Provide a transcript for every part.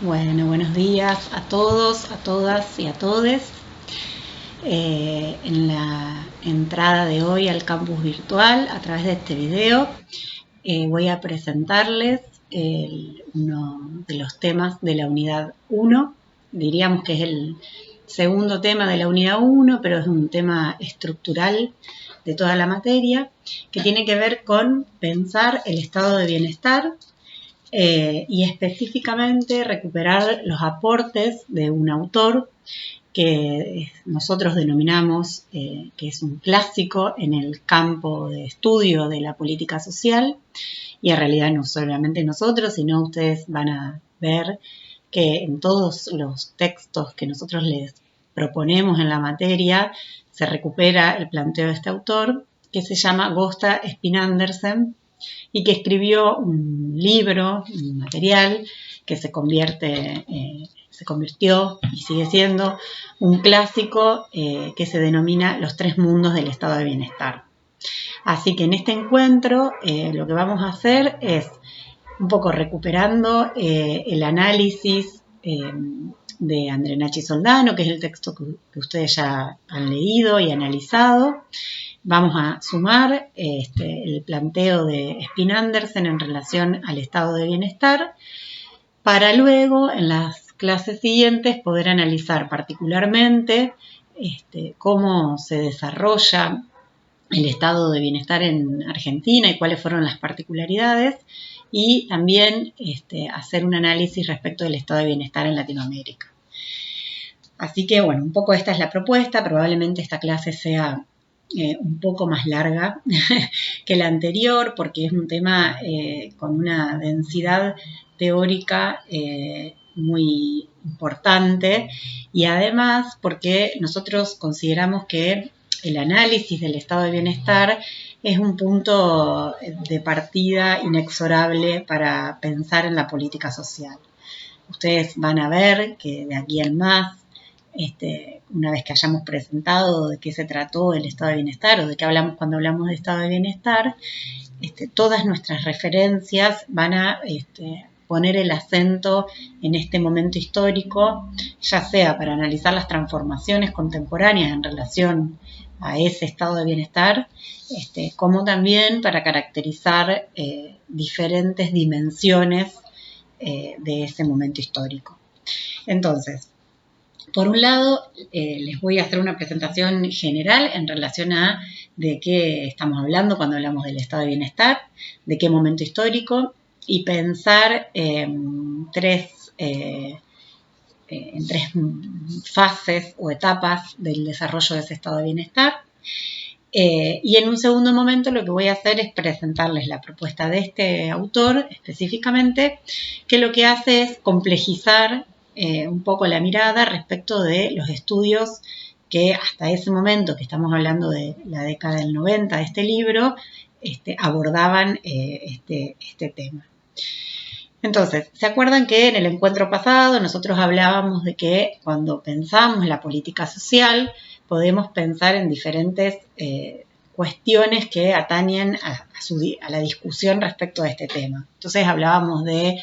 Bueno, buenos días a todos, a todas y a todes. En la entrada de hoy al campus virtual, a través de este video, voy a presentarles uno de los temas de la unidad 1. Diríamos que es el segundo tema de la unidad 1, pero es un tema estructural de toda la materia, que tiene que ver con pensar el estado de bienestar y específicamente recuperar los aportes de un autor que nosotros denominamos que es un clásico en el campo de estudio de la política social, y en realidad no solamente nosotros, sino ustedes van a ver que en todos los textos que nosotros les proponemos en la materia se recupera el planteo de este autor, que se llama Gösta Spinander y que escribió un libro, un material que se convirtió y sigue siendo un clásico que se denomina Los tres mundos del estado de bienestar. Así que en este encuentro lo que vamos a hacer es un poco recuperando el análisis de André Nachi Soldano, que es el texto que ustedes ya han leído y analizado. Vamos a sumar el planteo de Spinander en relación al estado de bienestar, para luego en las clases siguientes poder analizar particularmente cómo se desarrolla el estado de bienestar en Argentina y cuáles fueron las particularidades, y también hacer un análisis respecto del estado de bienestar en Latinoamérica. Así que bueno, un poco esta es la propuesta. Probablemente esta clase sea un poco más larga que la anterior, porque es un tema con una densidad teórica muy importante, y además porque nosotros consideramos que el análisis del estado de bienestar es un punto de partida inexorable para pensar en la política social. Ustedes van a ver que de aquí al más, una vez que hayamos presentado de qué se trató el estado de bienestar o de qué hablamos cuando hablamos de estado de bienestar, todas nuestras referencias van a poner el acento en este momento histórico, ya sea para analizar las transformaciones contemporáneas en relación a ese estado de bienestar, como también para caracterizar diferentes dimensiones de ese momento histórico. Entonces, por un lado, les voy a hacer una presentación general en relación a de qué estamos hablando cuando hablamos del estado de bienestar, de qué momento histórico, y pensar en tres fases o etapas del desarrollo de ese estado de bienestar. Y en un segundo momento lo que voy a hacer es presentarles la propuesta de este autor específicamente, que lo que hace es complejizar un poco la mirada respecto de los estudios que hasta ese momento, que estamos hablando de la década del 90 de este libro, abordaban este tema. Entonces, ¿se acuerdan que en el encuentro pasado nosotros hablábamos de que cuando pensamos la política social podemos pensar en diferentes cuestiones que atañen a la discusión respecto a este tema? Entonces hablábamos del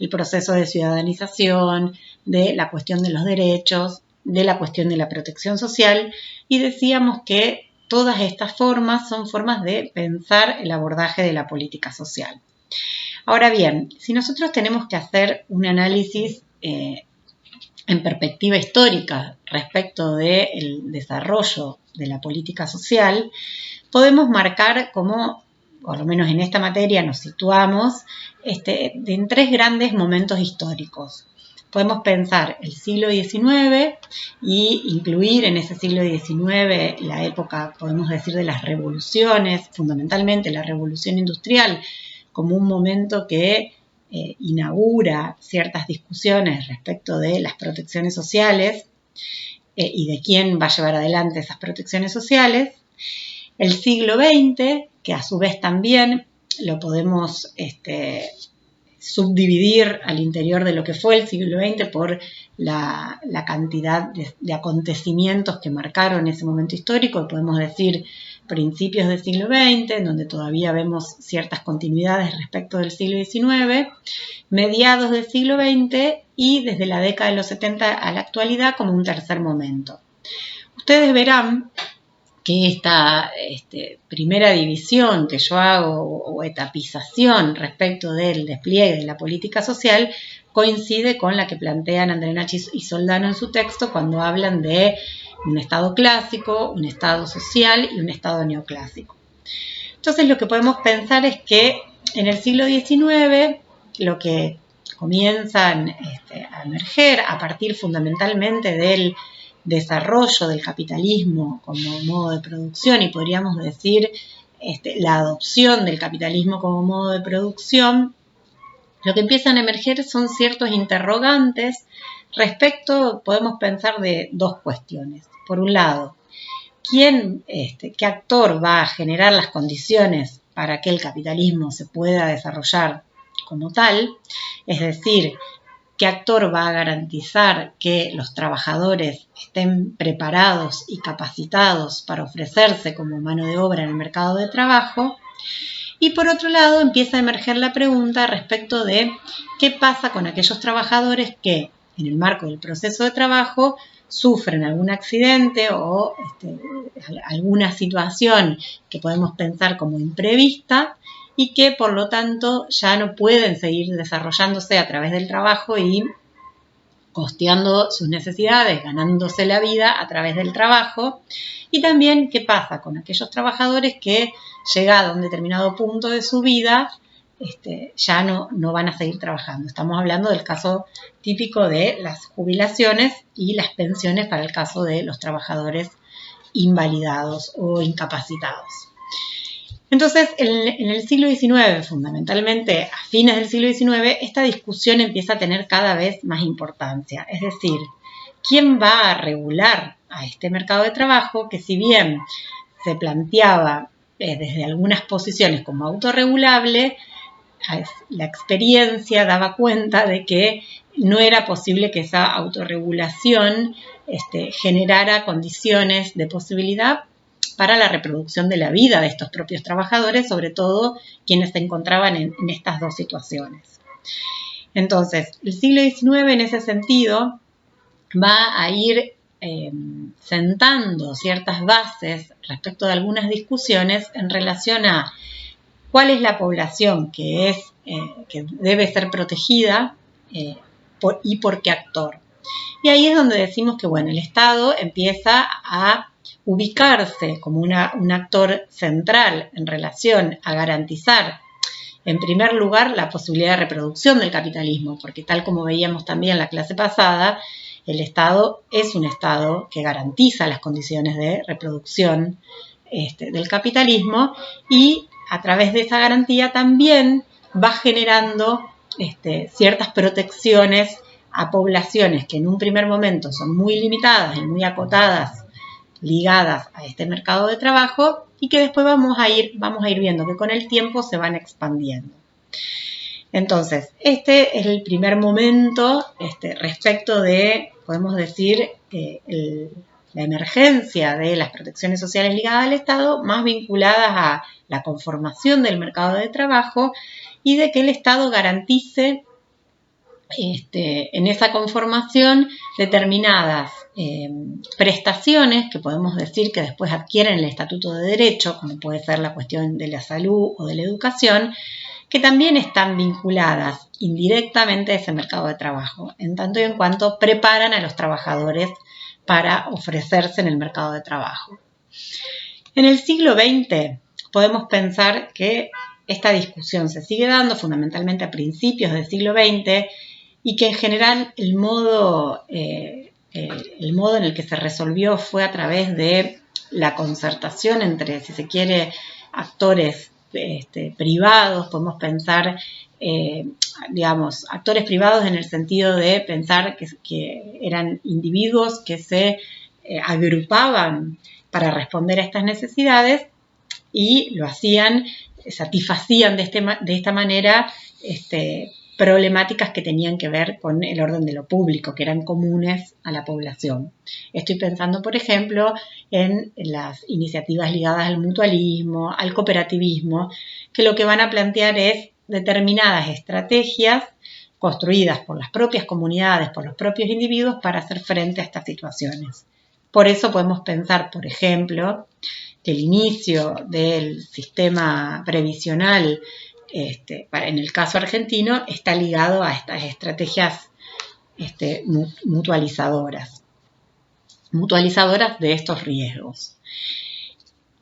proceso de ciudadanización, de la cuestión de los derechos, de la cuestión de la protección social, y decíamos que todas estas formas son formas de pensar el abordaje de la política social. Ahora bien, si nosotros tenemos que hacer un análisis en perspectiva histórica respecto del desarrollo de la política social, podemos marcar como, por lo menos en esta materia nos situamos, en tres grandes momentos históricos. Podemos pensar el siglo XIX y incluir en ese siglo XIX la época, podemos decir, de las revoluciones, fundamentalmente la revolución industrial, como un momento que inaugura ciertas discusiones respecto de las protecciones sociales y de quién va a llevar adelante esas protecciones sociales. El siglo XX, que a su vez también lo podemos subdividir al interior de lo que fue el siglo XX por la cantidad de acontecimientos que marcaron ese momento histórico. Podemos decir principios del siglo XX, en donde todavía vemos ciertas continuidades respecto del siglo XIX, mediados del siglo XX y desde la década de los 70 a la actualidad como un tercer momento. Ustedes verán que esta primera división que yo hago o etapización respecto del despliegue de la política social coincide con la que plantean Andrenach y Soldano en su texto cuando hablan de un estado clásico, un estado social y un estado neoclásico. Entonces lo que podemos pensar es que en el siglo XIX lo que comienzan a emerger a partir fundamentalmente del desarrollo del capitalismo como modo de producción y podríamos decir la adopción del capitalismo como modo de producción, lo que empiezan a emerger son ciertos interrogantes respecto, podemos pensar de dos cuestiones. Por un lado, ¿qué actor va a generar las condiciones para que el capitalismo se pueda desarrollar como tal? Es decir, ¿qué actor va a garantizar que los trabajadores estén preparados y capacitados para ofrecerse como mano de obra en el mercado de trabajo? Y por otro lado empieza a emerger la pregunta respecto de qué pasa con aquellos trabajadores que en el marco del proceso de trabajo sufren algún accidente o alguna situación que podemos pensar como imprevista y que por lo tanto ya no pueden seguir desarrollándose a través del trabajo y costeando sus necesidades, ganándose la vida a través del trabajo. Y también qué pasa con aquellos trabajadores que llegado a un determinado punto de su vida ya no van a seguir trabajando. Estamos hablando del caso típico de las jubilaciones y las pensiones para el caso de los trabajadores invalidados o incapacitados. Entonces, en el siglo XIX, fundamentalmente a fines del siglo XIX, esta discusión empieza a tener cada vez más importancia. Es decir, ¿quién va a regular a este mercado de trabajo que si bien se planteaba desde algunas posiciones como autorregulable, la experiencia daba cuenta de que no era posible que esa autorregulación generara condiciones de posibilidad para la reproducción de la vida de estos propios trabajadores, sobre todo quienes se encontraban en estas dos situaciones. Entonces, el siglo XIX en ese sentido va a ir sentando ciertas bases respecto de algunas discusiones en relación a cuál es la población que debe ser protegida y por qué actor. Y ahí es donde decimos que el Estado empieza a ubicarse como un actor central en relación a garantizar, en primer lugar, la posibilidad de reproducción del capitalismo, porque tal como veíamos también en la clase pasada, el Estado es un Estado que garantiza las condiciones de reproducción del capitalismo y a través de esa garantía también va generando ciertas protecciones a poblaciones que en un primer momento son muy limitadas y muy acotadas, ligadas a este mercado de trabajo y que después vamos a ir viendo que con el tiempo se van expandiendo. Entonces, este es el primer momento respecto de, podemos decir, la emergencia de las protecciones sociales ligadas al Estado, más vinculadas a la conformación del mercado de trabajo y de que el Estado garantice en esa conformación determinadas prestaciones que podemos decir que después adquieren el estatuto de derecho, como puede ser la cuestión de la salud o de la educación, que también están vinculadas indirectamente a ese mercado de trabajo, en tanto y en cuanto preparan a los trabajadores para ofrecerse en el mercado de trabajo. En el siglo XX podemos pensar que esta discusión se sigue dando fundamentalmente a principios del siglo XX y que en general el modo en el que se resolvió fue a través de la concertación entre, si se quiere, actores privados. Podemos pensar, actores privados en el sentido de pensar que eran individuos que se agrupaban para responder a estas necesidades y lo hacían, satisfacían de esta manera problemáticas que tenían que ver con el orden de lo público, que eran comunes a la población. Estoy pensando, por ejemplo, en las iniciativas ligadas al mutualismo, al cooperativismo, que lo que van a plantear es determinadas estrategias construidas por las propias comunidades, por los propios individuos, para hacer frente a estas situaciones. Por eso podemos pensar, por ejemplo, que el inicio del sistema previsional en el caso argentino está ligado a estas estrategias mutualizadoras de estos riesgos.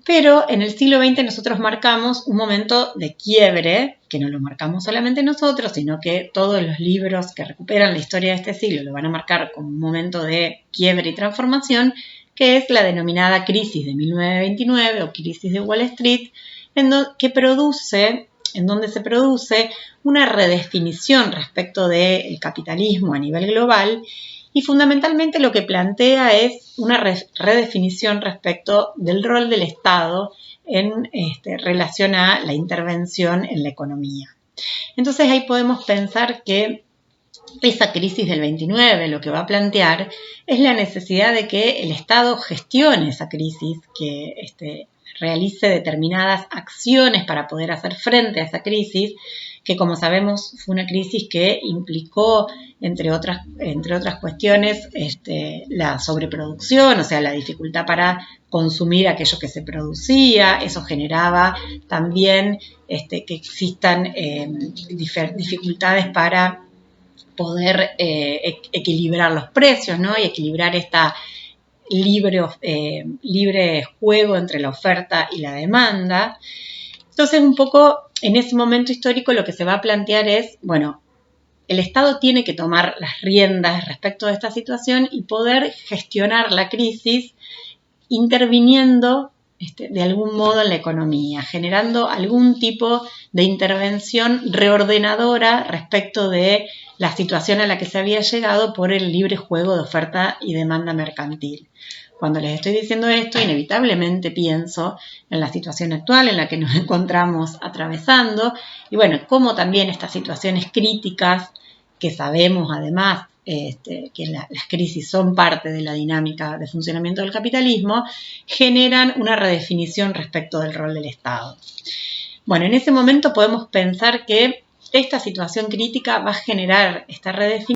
Pero en el siglo XX nosotros marcamos un momento de quiebre, que no lo marcamos solamente nosotros, sino que todos los libros que recuperan la historia de este siglo lo van a marcar como un momento de quiebre y transformación, que es la denominada crisis de 1929 o crisis de Wall Street, en donde se produce una redefinición respecto del capitalismo a nivel global y fundamentalmente lo que plantea es una redefinición respecto del rol del Estado en relación a la intervención en la economía. Entonces ahí podemos pensar que esa crisis del 29 lo que va a plantear es la necesidad de que el Estado gestione esa crisis, que realice determinadas acciones para poder hacer frente a esa crisis, que como sabemos fue una crisis que implicó, entre otras cuestiones, la sobreproducción, o sea, la dificultad para consumir aquello que se producía. Eso generaba también que existan dificultades para poder equilibrar los precios, ¿no? Y equilibrar esta libre juego entre la oferta y la demanda. Entonces, un poco en ese momento histórico lo que se va a plantear es, bueno, el Estado tiene que tomar las riendas respecto de esta situación y poder gestionar la crisis interviniendo de algún modo en la economía, generando algún tipo de intervención reordenadora respecto de la situación a la que se había llegado por el libre juego de oferta y demanda mercantil. Cuando les estoy diciendo esto, inevitablemente pienso en la situación actual en la que nos encontramos atravesando y bueno, cómo también estas situaciones críticas que sabemos además que las crisis son parte de la dinámica de funcionamiento del capitalismo, generan una redefinición respecto del rol del Estado. Bueno, en ese momento podemos pensar que esta situación crítica va a generar esta redefinición